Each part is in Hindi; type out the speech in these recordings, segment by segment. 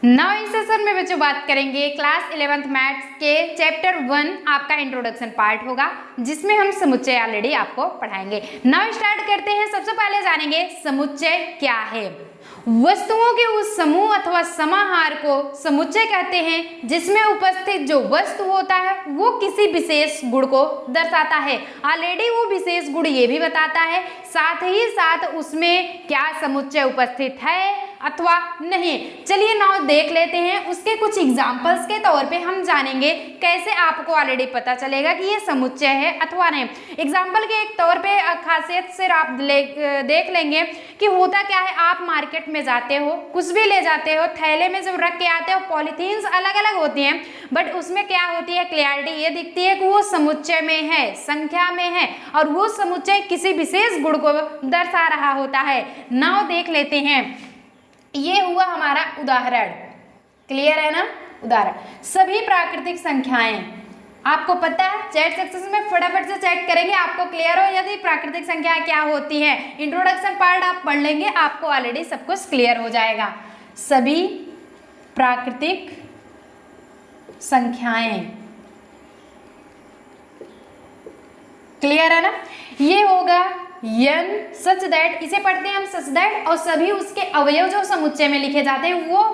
नाउ इस सेशन में बच्चों बात करेंगे क्लास 11th मैथ्स के चैप्टर 1 आपका इंट्रोडक्शन पार्ट होगा, जिसमें हम समुच्चय ऑलरेडी आपको पढ़ाएंगे। नाउ स्टार्ट करते हैं। सबसे पहले जानेंगे समुच्चय क्या है। वस्तुओं के उस समूह अथवा समाहार को समुच्चय कहते हैं, जिसमें उपस्थित जो वस्तु होता है वो किसी विशेष गुण को दर्शाता है। ऑलरेडी वो विशेष गुण ये भी बताता है, साथ ही साथ उसमें क्या समुच्चय उपस्थित है अथवा नहीं। चलिए नाउ देख लेते हैं। उसके कुछ एग्जाम्पल्स के तौर पे हम जानेंगे कैसे आपको ऑलरेडी पता चलेगा कि ये समुच्चय है अथवा नहीं। एग्जाम्पल के एक तौर पे खासियत से आप देख लेंगे कि होता क्या है, आप मार्केट में जाते हो, कुछ भी ले जाते हो, थैले में जब रख के आते हो, पॉलीथीन्स अलग अलग होती हैं, बट उसमें क्या होती है, क्लियरिटी ये दिखती है कि वो समुच्चय में है, संख्या में है, और वो समुच्चय किसी विशेष गुण को दर्शा रहा होता है। नाउ देख लेते हैं। ये हुआ हमारा उदाहरण, क्लियर है ना। उदाहरण, सभी प्राकृतिक संख्याएं, आपको पता है चैट सेक्शन में फटाफट से चेक करेंगे, आपको क्लियर हो यदि प्राकृतिक संख्याएं क्या होती है। इंट्रोडक्शन पार्ट आप पढ़ लेंगे, आपको ऑलरेडी सब कुछ क्लियर हो जाएगा। सभी प्राकृतिक संख्याएं, क्लियर है ना। ये होगा n सच दैट, इसे पढ़ते हैं हम सच दैट, और सभी उसके अवयव जो समुच्चय में लिखे जाते हैं वो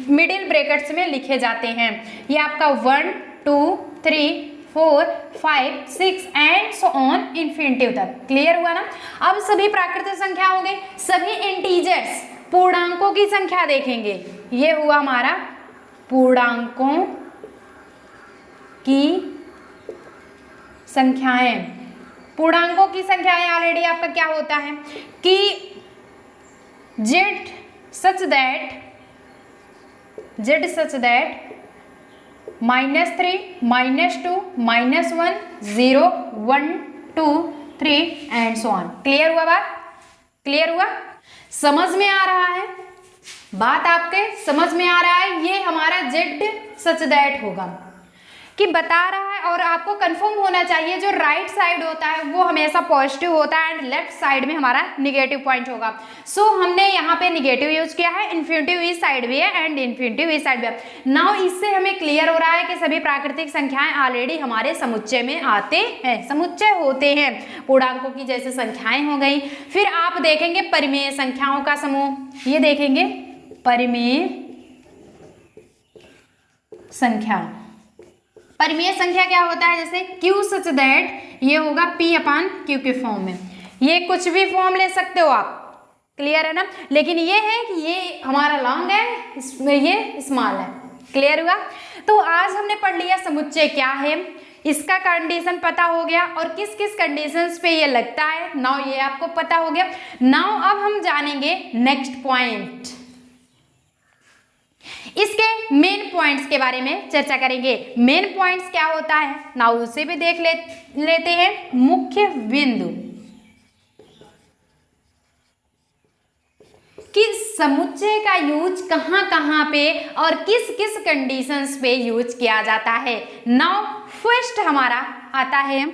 मिडिल ब्रैकेट्स में लिखे जाते हैं। ये आपका 1 2 3 4 5 6 एंड सो ऑन इन्फिनिटिव तक, क्लियर हुआ ना। अब सभी प्राकृतिक संख्या हो गई। सभी इंटीजर्स, पूर्णांकों की संख्या देखेंगे। ये हुआ हमारा पूर्णांकों की संख्याएं। पूर्णांकों की संख्याएं ऑलरेडी आपका क्या होता है कि z such that -3 -2 -1 0 1 2 3 and so on. Clear हुआ बात, क्लियर हुआ, समझ में आ रहा है बात, आपके समझ में आ रहा है। ये हमारा z सच दैट होगा कि बता रहा है, और आपको कंफर्म होना चाहिए जो राइट साइड होता है वो हमेशा पॉजिटिव होता है एंड लेफ्ट साइड में हमारा निगेटिव पॉइंट होगा। सो हमने यहाँ पे निगेटिव यूज किया है, इन्फिनिटिव इस साइड भी है एंड इन्फिनिटिव इस साइड भी है। नाउ इससे हमें क्लियर हो रहा है कि सभी प्राकृतिक संख्याएं ऑलरेडी हमारे समुच्चय में आते हैं, समुच्चय होते हैं। पूर्णांकों की जैसे संख्याएं हो गई। फिर आप देखेंगे परिमेय संख्याओं का समूह, ये देखेंगे परिमेय संख्या। परिमेय संख्या क्या होता है, जैसे q सच दैट, ये होगा p/q के फॉर्म में। ये कुछ भी फॉर्म ले सकते हो आप, क्लियर है ना। लेकिन ये है कि ये हमारा लॉन्ग है, इसमें ये स्मॉल है, क्लियर हुआ। तो आज हमने पढ़ लिया समुच्चय क्या है, इसका कंडीशन पता हो गया और किस किस कंडीशंस पे ये लगता है। नाउ ये आपको पता हो गया। नाउ अब हम जानेंगे नेक्स्ट पॉइंट, इसके मेन पॉइंट्स के बारे में चर्चा करेंगे। मेन पॉइंट्स क्या होता है, नाउ उसे भी देख लेते हैं। मुख्य बिंदु, कि समुच्चय का यूज कहां कहां पे और किस किस कंडीशंस पे यूज किया जाता है। नाउ फर्स्ट हमारा आता है,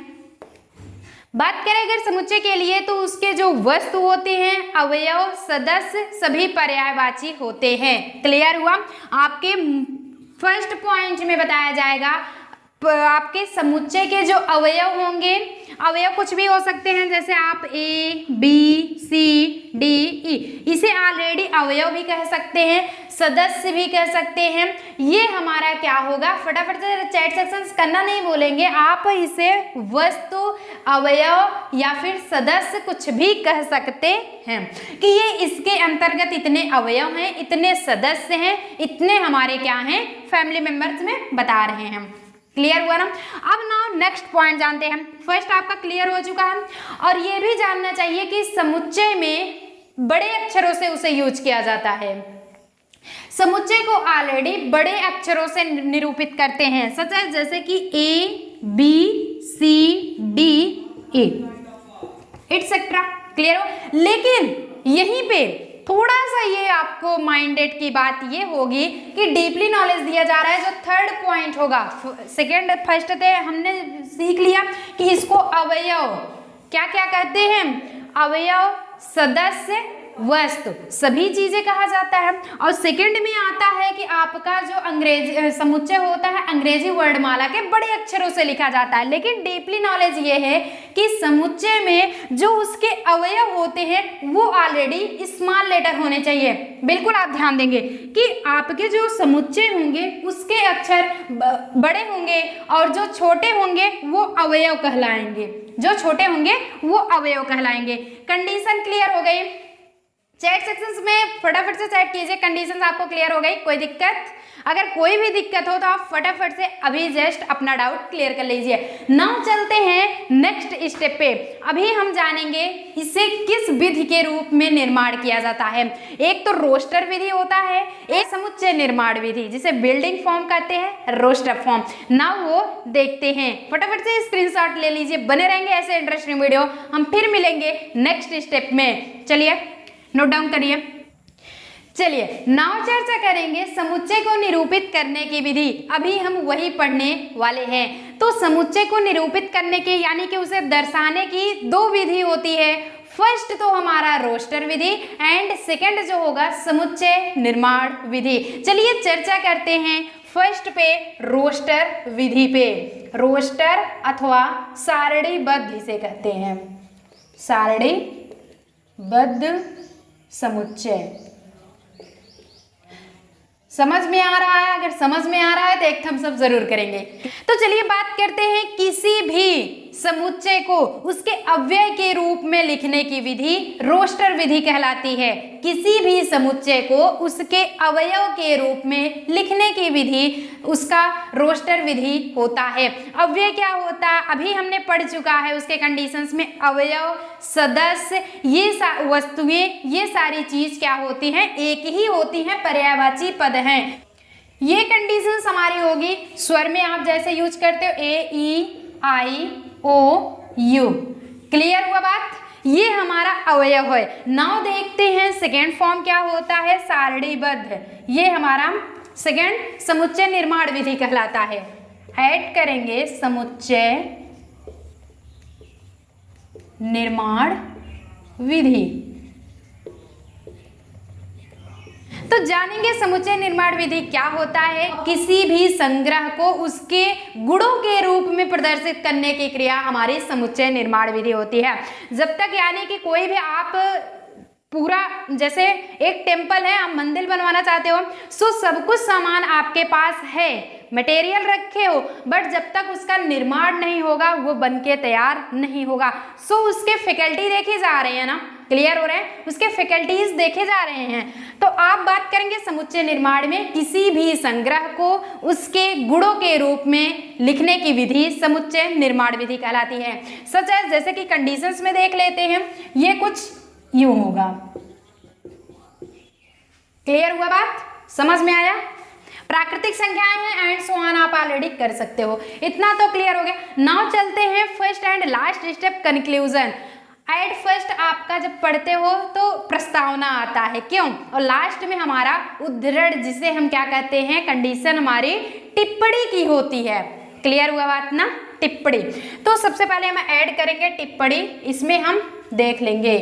बात करें अगर समुच्चय के लिए, तो उसके जो वस्तु होते हैं, अवयव, सदस्य सभी पर्यायवाची होते हैं। क्लियर हुआ। आपके फर्स्ट पॉइंट में बताया जाएगा आपके समुच्चय के जो अवयव होंगे, अवयव कुछ भी हो सकते हैं, जैसे आप A B C D E, इसे ऑलरेडी अवयव भी कह सकते हैं, सदस्य भी कह सकते हैं। ये हमारा क्या होगा, फटाफट से चैट सेक्शन करना नहीं बोलेंगे, आप इसे वस्तु, अवयव या फिर सदस्य कुछ भी कह सकते हैं कि ये इसके अंतर्गत इतने अवयव हैं, इतने सदस्य हैं, इतने हमारे क्या हैं फैमिली मेंबर्स में बता रहे हैं। क्लियर हुआ ना। अब नाउ नेक्स्ट पॉइंट जानते हैं। फर्स्ट आपका क्लियर हो चुका है, और ये भी जानना चाहिए कि समुच्चय में बड़े अक्षरों से उसे यूज किया जाता है। समुच्चय को ऑलरेडी बड़े अक्षरों से निरूपित करते हैं, सच है जैसे कि A B C D E etcetera. Clear हो। लेकिन यहीं पे थोड़ा सा ये आपको माइंडेड की बात ये होगी कि डीपली नॉलेज दिया जा रहा है। जो थर्ड पॉइंट होगा, सेकेंड फर्स्ट थे हमने सीख लिया कि इसको अवयव क्या क्या कहते हैं, अवयव, सदस्य वस्तु, सभी चीजें कहा जाता है। और सेकंड में आता है कि आपका जो अंग्रेजी समुच्चय होता है अंग्रेजी वर्णमाला के बड़े अक्षरों से लिखा जाता है। लेकिन डीपली नॉलेज ये है कि समुच्चय में जो उसके अवयव होते हैं वो ऑलरेडी स्मॉल लेटर होने चाहिए। बिल्कुल आप ध्यान देंगे कि आपके जो समुच्चय होंगे उसके अक्षर बड़े होंगे और जो छोटे होंगे वो अवयव कहलाएंगे, जो छोटे होंगे वो अवयव कहलाएंगे। कंडीशन क्लियर हो गई? चैट सेक्शंस में फटाफट से चैट कीजिए, कंडीशंस आपको क्लियर हो गई? कोई दिक्कत? अगर कोई भी दिक्कत हो तो आप फटाफट से अभी जस्ट अपना डाउट क्लियर कर लीजिए। नाउ चलते हैं नेक्स्ट स्टेप पे। अभी हम जानेंगे इसे किस विधि के रूप में निर्माण किया जाता है। एक तो रोस्टर विधि होता है, एक समुच्चय निर्माण विधि जिसे बिल्डिंग फॉर्म कहते हैं, रोस्टर फॉर्म। नाउ वो देखते हैं, फटाफट से स्क्रीनशॉट ले लीजिए। बने रहेंगे ऐसे इंटरेस्टिंग वीडियो, हम फिर मिलेंगे नेक्स्ट स्टेप में। चलिए नोट डाउन करिए। चलिए नाउ चर्चा करेंगे समुच्चय को निरूपित करने की विधि। अभी हम वही पढ़ने वाले हैं। तो समुच्चय को निरूपित करने के यानी कि उसे दर्शाने की दो विधि होती है। फर्स्ट तो हमारा रोस्टर विधि एंड सेकंड जो होगा समुच्चय निर्माण विधि। चलिए चर्चा करते हैं फर्स्ट पे रोस्टर विधि पे। रोस्टर अथवा सारणीबद्ध इसे कहते हैं, सारणीबद्ध समुच्चय। समझ में आ रहा है? अगर समझ में आ रहा है तो एक थम्स अप जरूर करेंगे। तो चलिए बात करते हैं किसी भी समुच्चय को उसके अव्यय के रूप में लिखने की विधि रोस्टर विधि कहलाती है। किसी भी समुच्चय को उसके अवयव के रूप में लिखने की विधि उसका रोस्टर विधि होता है। अव्यय क्या होता है अभी हमने पढ़ चुका है, उसके कंडीशंस में अवयव, सदस्य, ये वस्तुएं, ये सारी चीज क्या होती हैं? एक ही होती हैं, पर्यायवाची पद हैं। ये कंडीशंस हमारी होगी स्वर में आप जैसे यूज करते हो ए, ई, आई, ओ, यू। क्लियर हुआ बात? ये हमारा अवयव है। नाउ देखते हैं सेकेंड फॉर्म क्या होता है, सारणीबद्ध। ये हमारा सेकेंड समुच्चय निर्माण विधि कहलाता है। ऐड करेंगे समुच्चय निर्माण विधि। तो जानेंगे समुच्चय निर्माण विधि क्या होता है। किसी भी संग्रह को उसके गुणों के रूप में प्रदर्शित करने की क्रिया हमारी समुच्चय निर्माण विधि होती है। जब तक यानी कि कोई भी आप पूरा जैसे एक टेम्पल है, आप मंदिर बनवाना चाहते हो, सो सब कुछ सामान आपके पास है, मटेरियल रखे हो, बट जब तक उसका निर्माण नहीं होगा वो बनके तैयार नहीं होगा। सो उसके फैकल्टी देखे जा रहे हैं ना, क्लियर हो रहे हैं? उसके फैकल्टीज देखे जा रहे हैं। तो आप बात करेंगे समुच्चय निर्माण में किसी भी संग्रह को उसके गुणों के रूप में लिखने की विधि समुच्चय निर्माण विधि कहलाती है। सच है जैसे कि कंडीशंस में देख लेते हैं, ये कुछ यूं होगा। क्लियर हुआ बात? समझ में आया? प्राकृतिक संख्याएं हैं एंड सो ऑन, आप ऑलरेडी कर सकते हो, इतना तो क्लियर हो गया। नाउ चलते हैं first and last step, conclusion. At first आपका जब पढ़ते हो तो प्रस्तावना आता है, क्यों? और लास्ट में हमारा उद्धरण जिसे हम क्या कहते हैं, कंडीशन हमारी टिप्पणी की होती है। क्लियर हुआ बात ना? टिप्पणी। तो सबसे पहले हम ऐड करेंगे टिप्पणी, इसमें हम देख लेंगे।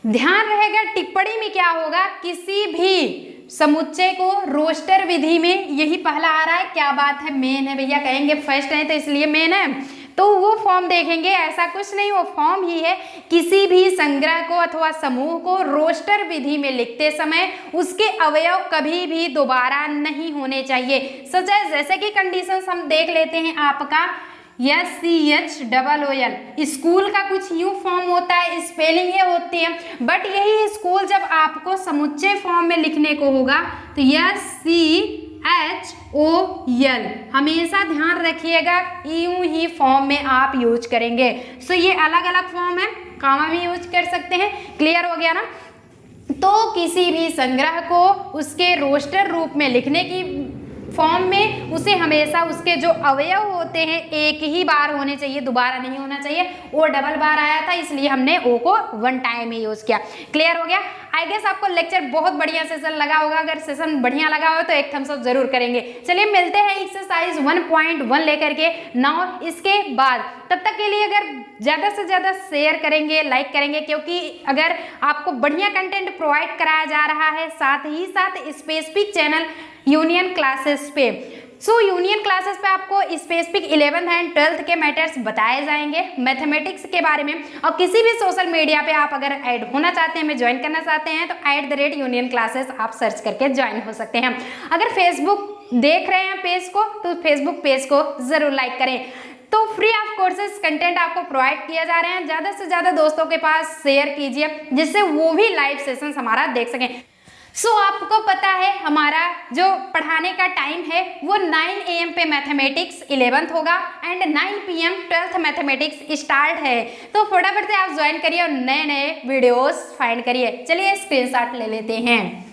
ध्यान रहेगा टिप्पणी में क्या होगा, किसी भी समुच्चय को रोस्टर विधि में यही पहला आ रहा है, क्या बात है, मेन है भैया, कहेंगे फर्स्ट है तो इसलिए मेन है, तो वो फॉर्म देखेंगे। ऐसा कुछ नहीं, वो फॉर्म ही है। किसी भी संग्रह को अथवा समूह को रोस्टर विधि में लिखते समय उसके अवयव कभी भी दोबारा नहीं होने चाहिए। सच है जैसे कि कंडीशंस हम देख लेते हैं, आपका SCHOOL स्कूल का कुछ यूं फॉर्म होता है, स्पेलिंग ये होती है, बट यही स्कूल जब आपको समुच्चय फॉर्म में लिखने को होगा तो SCHOOL हमेशा ध्यान रखिएगा, यूं ही फॉर्म में आप यूज करेंगे। सो ये अलग अलग फॉर्म है, कामा भी यूज कर सकते हैं। क्लियर हो गया ना? तो किसी भी संग्रह को उसके रोस्टर रूप में लिखने की फॉर्म में उसे हमेशा उसके जो अवयव होते हैं एक ही बार होने चाहिए, दोबारा नहीं होना चाहिए। ओ डबल बार आया था इसलिए हमने ओ को वन टाइम ही यूज किया। क्लियर हो गया? आई गेस आपको लेक्चर बहुत बढ़िया सेशन लगा होगा। अगर सेशन बढ़िया लगा हो तो एक थम्स अप जरूर करेंगे। चलिए मिलते हैं एक्सरसाइज 1.1 लेकर के नाउ इसके बाद। तब तक के लिए अगर ज़्यादा से ज़्यादा शेयर करेंगे, लाइक करेंगे, क्योंकि अगर आपको बढ़िया कंटेंट प्रोवाइड कराया जा रहा है साथ ही साथ स्पेसिफिक चैनल यूनियन क्लासेस पे। यूनियन क्लासेस पे आपको स्पेसिफिक 11th एंड 12th के मैटर्स बताए जाएंगे मैथमेटिक्स के बारे में। और किसी भी सोशल मीडिया पे आप अगर ऐड होना चाहते हैं, में ज्वाइन करना चाहते हैं, तो @union classes आप सर्च करके ज्वाइन हो सकते हैं। अगर फेसबुक देख रहे हैं पेज को तो फेसबुक पेज को जरूर लाइक करें। तो फ्री ऑफ कोर्सेज कंटेंट आपको प्रोवाइड किया जा रहे हैं, ज़्यादा से ज़्यादा दोस्तों के पास शेयर कीजिए जिससे वो भी लाइव सेशन हमारा देख सकें। आपको पता है हमारा जो पढ़ाने का टाइम है वो 9 AM पे मैथमेटिक्स 11th होगा and 9 PM 12th mathematics start है। तो फटाफट से आप ज्वाइन करिए और नए नए वीडियोस फाइंड करिए। चलिए स्क्रीनशॉट ले लेते हैं।